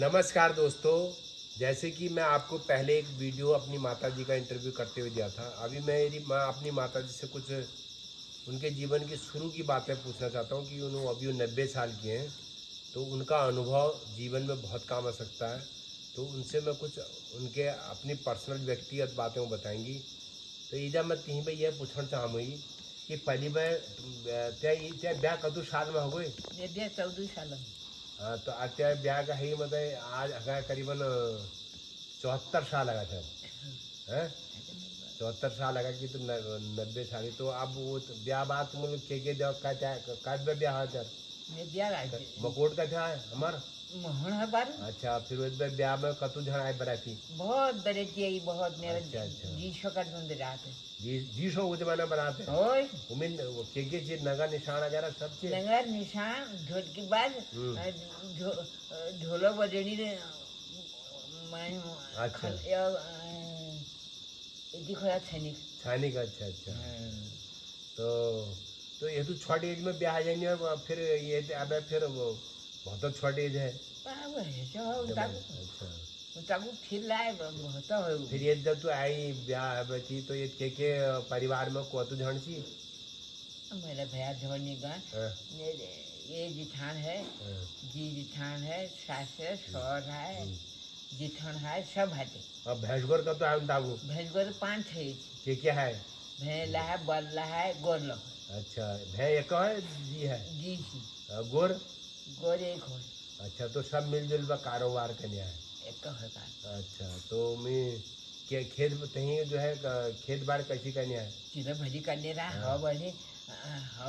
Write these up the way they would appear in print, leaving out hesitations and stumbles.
नमस्कार दोस्तों, जैसे कि मैं आपको पहले एक वीडियो अपनी माताजी का इंटरव्यू करते हुए दिया था। अभी मैं अपनी माताजी से कुछ उनके जीवन की शुरू की बातें पूछना चाहता हूँ कि उन्होंने अभी 90 साल की हैं, तो उनका अनुभव जीवन में बहुत काम आ सकता है। तो उनसे मैं कुछ उनके अपनी पर्सनल व्यक्तिगत बातें वो बताएंगी। तो ईजा मैं तीन भाई यह पूछना चाहूँगी कि पहली बार त्या ब्याह कदू साल में हो गए? 14 साल। हाँ, तो आता ब्याह का है मतलब आज अगर करीबन 74 साल लगा था है। 74 साल लगा कि तो 90 साल तो अब वो ब्याह बात तुम के दो का ब्याह है सर मकोट का था हमारा मोहन है बार। अच्छा, फिर उस ब्याह में कतु जन आए बराती बहुत बरेती आई बहुत मेरा अच्छा अच्छा जी शकर सुंदर रात है जी सो वो जमाना बनाते हैं ओए उमिन के चीज नगर निशान वगैरह सब चीज नगर निशान ढोल के बाद ढोलो बजनी रे अच्छा इति खोया छैनिक छानी का अच्छा अच्छा तो ये तो छोटी एज में ब्याह जाएंगे और फिर ये अब फिर वो बहुत छोटी एज है बाबू है जो अच्छा ताकू फिर लाए बहुत हो फिर ये जब तू आई ब्याह थी तो ये के परिवार में को तू झण सी मेरा भैया झोड़ने का ये जिठान है जी जिठान है सास है सौर है जिठान है सब है। अब भैंसगोर का तो है ताबू भैंसगोर 5 है के क्या है भैंला है बल्ला है गोरलो अच्छा भै एक है जी है जी गोर गोर एक हो अच्छा तो सब मिलजुल का कारोबार करने है एक है का अच्छा तो मैं के खेत तही जो है खेत बाड़ कैसी करने है चिरा भजी करने रहा हो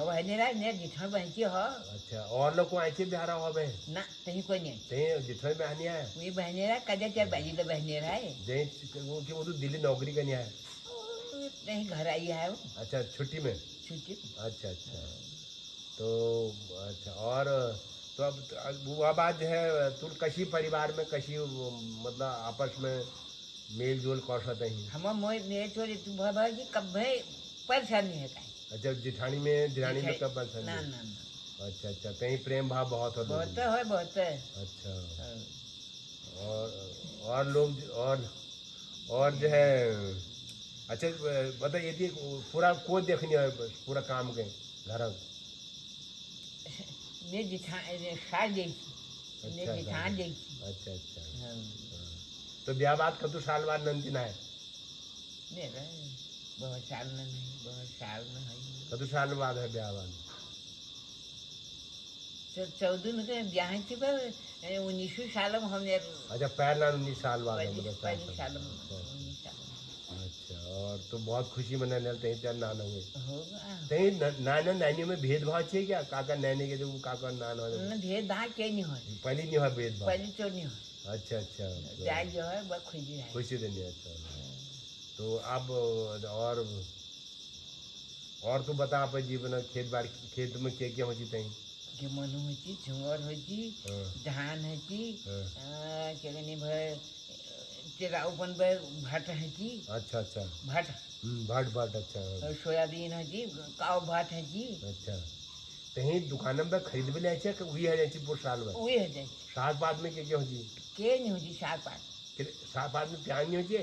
बहने रहा ने जिठन बहती हो अच्छा और लोग को ऐसे भी हरा हो बे ना तही कोई नहीं तही जिठन बहनी है वे बहने रहा कदे चार बाजी तो बहने रहा है जय वो कि वो तो दिल्ली नौकरी करनी है नहीं घर आई है वो अच्छा छुट्टी में छुट्टी अच्छा अच्छा तो अच्छा और तो अब वो बात जो है तू कशी परिवार में कशी मतलब आपस में मेल जोल कौशत है हम मोय मेरे चोरी तू भाई जी कब भाई परेशानी है का अच्छा जिठानी में दिरानी में कब परेशानी ना ना ना अच्छा अच्छा कहीं प्रेम भाव बहुत हो बहुत है बहुत है अच्छा और लोग और जो है अच्छा बताइए ये थी पूरा को देखनी है पूरा काम के घर ने जिठान सार देखी ने जिठान देखी अच्छा अच्छा तो ब्याह बात कतु साल बाद नंदिना है मेरा बहुत साल में नहीं बहुत साल में है कतु साल बाद है ब्याह बाद 14 में तो ब्याह थी पर 19 साल में हमने अच्छा पहला 19 साल बाद पहले साल में अच्छा और तो बहुत खुशी मनाने लगते हैं चार नाना हुए होगा कहीं नाना नानी में भेदभाव चाहिए क्या काका नानी के जो काका नाना ना भेदभाव के नहीं हो पहले नहीं हुआ भेदभाव पहले तो नहीं हो अच्छा अच्छा जाए जो है बहुत खुशी है खुशी देनी है अच्छा तो अब और तो बता आप जीवन खेत में क्या होती तही गेमन होती झुंगर होती धान होती क्या कहने भाई तेरा ऊपर भाट होती अच्छा अच्छा भाट भाट अच्छा सोयाबीन होती काव भाट होती अच्छा कहीं दुकान में खरीद भी ले वही है जाती पूरे साल में वही है जाती सात बाद में क्या होती के नहीं होती सात बाद में प्याज नहीं होती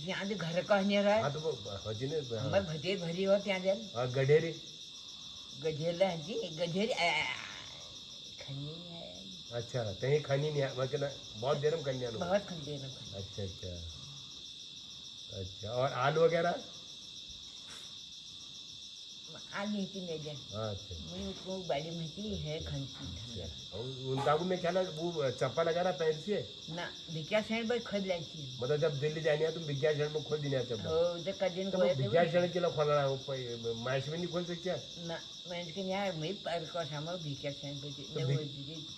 यहाँ तो घर कहने रहा हाँ तो होती ना हमारे भजे भरी हो ત્યાં जन गढेरी गजेला जी गजेरी खनी है अच्छा कहीं खनी नहीं मतलब बहुत देर में खनी बहुत खनी अच्छा अच्छा अच्छा और आलू वगैरह आगे की नहीं जाए अच्छा मुझे उसको बाड़ी में की है खंची उनका में क्या वो चप्पल वगैरह पहन से ना भिक्या सेंड भाई खुद लाई थी मतलब जब दिल्ली जानी है तुम भिक्या सेंड में खोल देना चप्पल हो जब कजिन तो भिक्या सेंड के लिए खोलना है मैच में नहीं खोल सकते ना मैं इसके यहाँ मैं पर को सामने भिक्या सेंड पे वो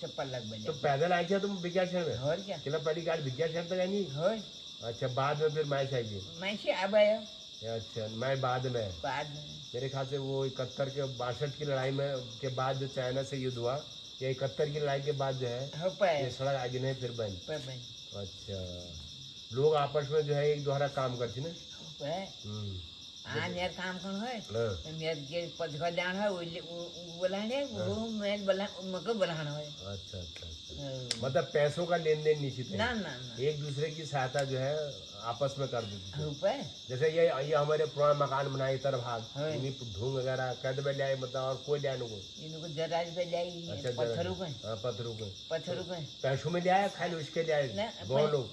चप्पल लग बजे तो पैदल आई क्या तुम भिक्या सेंड में और क्या किला पहली गाड़ी भिक्या सेंड तक आई हो अच्छा बाद में फिर मैच आएगी मैं से अब आया अच्छा मैं बाद में मेरे ख्याल से वो 71 के 62 की लड़ाई में के बाद जो चाइना से युद्ध हुआ या 71 की लड़ाई के बाद जो है ये सड़क आगे नहीं फिर बन अच्छा लोग आपस में जो है एक दोहरा काम करती ना मेरे काम कौन है मेरे के पद का जान है वो बोला है वो मैं बोला मको बोलाना है अच्छा अच्छा मतलब पैसों का लेन देन नहीं थी, ना ना ना एक दूसरे की सहायता जो है आपस में कर देते थे। ऊपर जैसे ये हमारे पुराने मकान बनाए इतर भाग हाँ। इन्हीं ढूंग वगैरह कद में लियाए, मतलब और कोई लिया इनको। इनको जराज पे जाई अच्छा पत्थरों पे हाँ पत्थरों के पत्थरों पे पैसों में लिया खाली उसके लियाए ना गाँव लोग।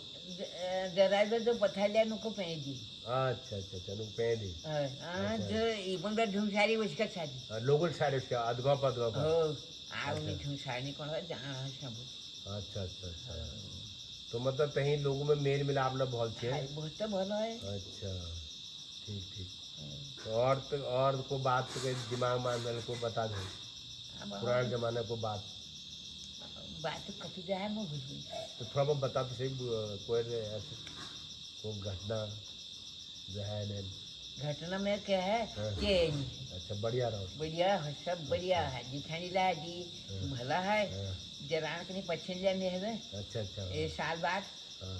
जराज पे तो पत्थर लिया नुको पे दी अच्छा अच्छा चलो पे दी हाँ जो इबन का ढूंढ सारी उसका सारी लोगों सारे उसके अधगौ पदगौ पर। हो आग में ढूंढ सारी कौन है जहाँ सब अच्छा अच्छा अच्छा, तो मतलब कहीं लोगों में मेल मिलाप ना बहुत छे। बहुत तो भलो है। अच्छा ठीक ठीक, तो और को बात तो कहीं दिमाग में को बता दो, पुराने जमाने को बात बात कभी जाए मैं भूल गई। तो थोड़ा बहुत बता तो सही, कोई ऐसे कोई घटना जो है नहीं। घटना में क्या है हाँ। कि अच्छा बढ़िया रहो। बढ़िया है, सब बढ़िया है जिठानी ला दी भला है हाँ, जरान कहीं पश्चिम लिया में है अच्छा अच्छा ये साल बाद हाँ।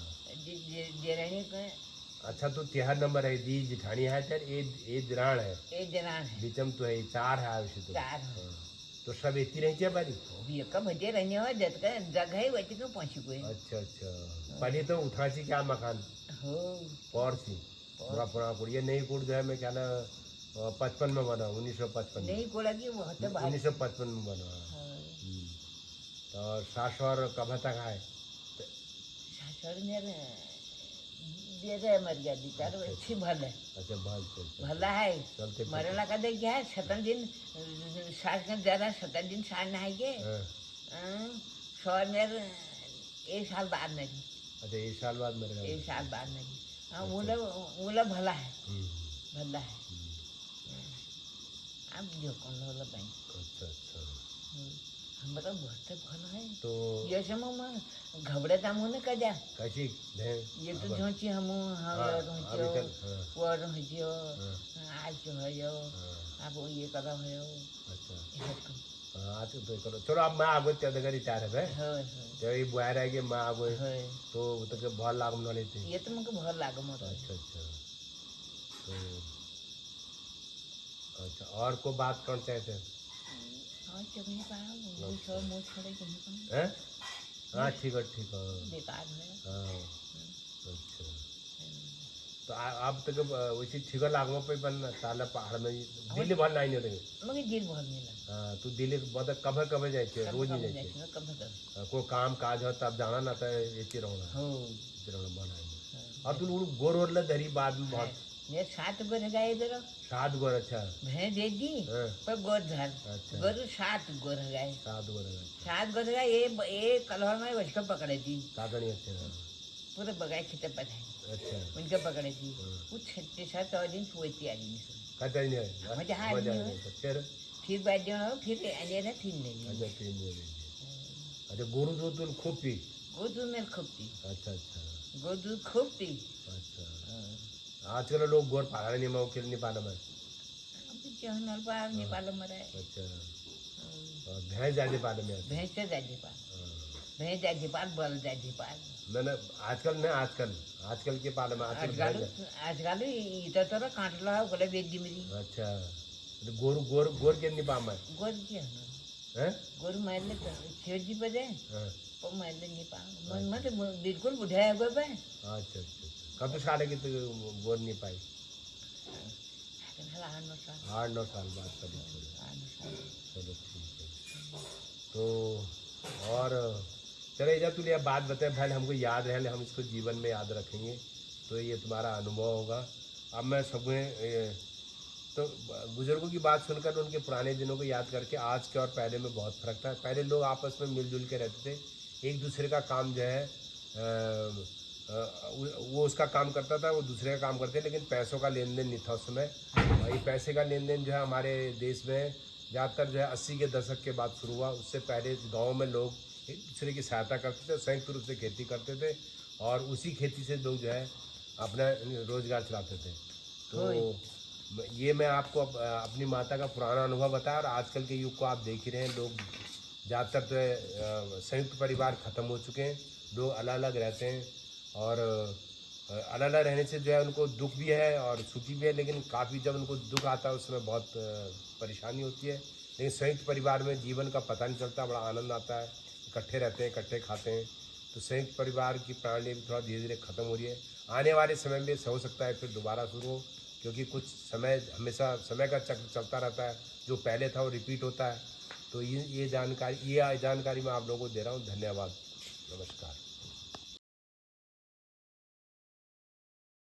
जरानी को अच्छा तो तिहार नंबर है दी जिठानी है तेर ए दिराण है ये जरान है बीचम तो है चार है आयुष्य तो। चार है। हाँ। तो सब इतनी रही चाहिए बारी। भी एक भजे रहने हो जत का जगह ही वैसे क्यों पहुंची कोई अच्छा अच्छा, पहले तो उठाची क्या मकान हो पौर सी पूरा पुराना कुड़, ये नई कुड़ जो है मैं क्या ना 55 में बना 1955 नहीं कोला की वो होते बाहर 1955 में बना। तो सास और कब तक आए? सासुर मेरे बेटे मर गया बेचारा अच्छी भल है अच्छा भाल चलते भला है चलते मरना का देख क्या है 17 दिन सास का ज्यादा 17 दिन साल नहाएंगे हाँ। सौ मेरे एक साल बाद नहीं अच्छा एक साल बाद मेरे घर। एक साल बाद नहीं हाँ वो भला है भला है अब जो कौन वाला बैंक अच्छा अच्छा, हमारा बहुत भला है तो ये समय घबरे दामू ने कजा कैसी ये तो झोंची हम वो रोहियो आज जो है यो अब वो ये करा है अच्छा आज तो करो चलो अब मैं आगो त्या दगा रिटायर है तो ये बुआ रह गए मैं आगो तो के बहुत लाग मन लेते ये तो मुझे बहुत लाग मोर। अच्छा अच्छा, तो अच्छा और को बात कौन चाहते हैं? हाँ चुगनी पाओ वो सब मुँह छोड़े कहीं पर हैं? हाँ ठीक है बेकार है। हाँ अच्छा, तो आप तक वैसे ठीक लागो पे बन साला पहाड़ में दिल्ली भर नहीं होते मगर दिल बहुत मिला हाँ तू दिल्ली बहुत कब कब जाए रोज नहीं जाए कब कोई काम काज हो तब जाना ना तो ये रहना हो बनाए और तू गोर और धरी बाद में बहुत ये 7 गोर गाय इधर 7 गोर। अच्छा भैंस दे दी पर गोर धर अच्छा गोर 7 गोर गाय 7 गोर 7 गोर गाय ये कलहर में उसको पकड़े थी काकड़ी। अच्छा पूरे बगाए खेते पठाए अच्छा उनके पकड़े थी वो 6 और दिन सोती आ गई कतई नहीं मजा आ गई फिर बैठ जाओ फिर आने ना फिर नहीं अच्छा 3 दिन अच्छा गोरू दूध तुम खूब पी गोदू में खूब पी अच्छा अच्छा गोदू खूब पी अच्छा आजकल लोग गोर पहाड़ नहीं माओ खेल नहीं पाना में जहनल पार नेपाल में रहे। अच्छा और भैंस जाते पाले में भैंस से जाती पार भैंस जाती पार बल जाती पार ना आजकल ना आजकल के पाले में आजकल इधर तो काट लो गले बेच दी मेरी। अच्छा तो गोर के नहीं पामा गोर की है गोर मारने छेड़ जी पे दे हाँ पर मारने नहीं पा मैं तो बिल्कुल बुढ़ा है पे। अच्छा अच्छा कब तो साले की तो गोर नहीं पाई 8-9 साल बाद कभी चलो ठीक है। तो और चले जा तूने बात बताए भाई हमको याद रहे हम इसको जीवन में याद रखेंगे तो ये तुम्हारा अनुभव होगा। अब मैं सब तो बुजुर्गों की बात सुनकर उनके पुराने दिनों को याद करके आज के और पहले में बहुत फर्क था। पहले लोग आपस में मिलजुल के रहते थे, एक दूसरे का काम जो है वो उसका काम करता था वो दूसरे का काम करते, लेकिन पैसों का लेन देन नहीं था उस समय। ये पैसे का लेन देन जो है हमारे देश में ज़्यादातर जो है 80 के दशक के बाद शुरू हुआ। उससे पहले गाँव में लोग एक दूसरे की सहायता करते थे, संयुक्त रूप से खेती करते थे और उसी खेती से लोग जो है अपना रोजगार चलाते थे। तो ये मैं आपको अपनी माता का पुराना अनुभव बताया। और आजकल के युग को आप देख ही रहे हैं, लोग ज़्यादातर जो है संयुक्त परिवार ख़त्म हो चुके हैं, लोग अलग अलग रहते हैं और अलग अलग रहने से जो है उनको दुख भी है और सुखी भी है। लेकिन काफ़ी जब उनको दुख आता है उसमें बहुत परेशानी होती है। लेकिन संयुक्त परिवार में जीवन का पता नहीं चलता, बड़ा आनंद आता है। इकट्ठे रहते हैं, इकट्ठे खाते हैं। तो संयुक्त परिवार की प्रणाली भी थोड़ा धीरे धीरे ख़त्म हो रही है। आने वाले समय में हो सकता है फिर दोबारा शुरू हो, क्योंकि कुछ समय हमेशा समय का चक्र चलता रहता है, जो पहले था वो रिपीट होता है। तो ये जानकारी मैं आप लोगों को दे रहा हूँ। धन्यवाद, नमस्कार।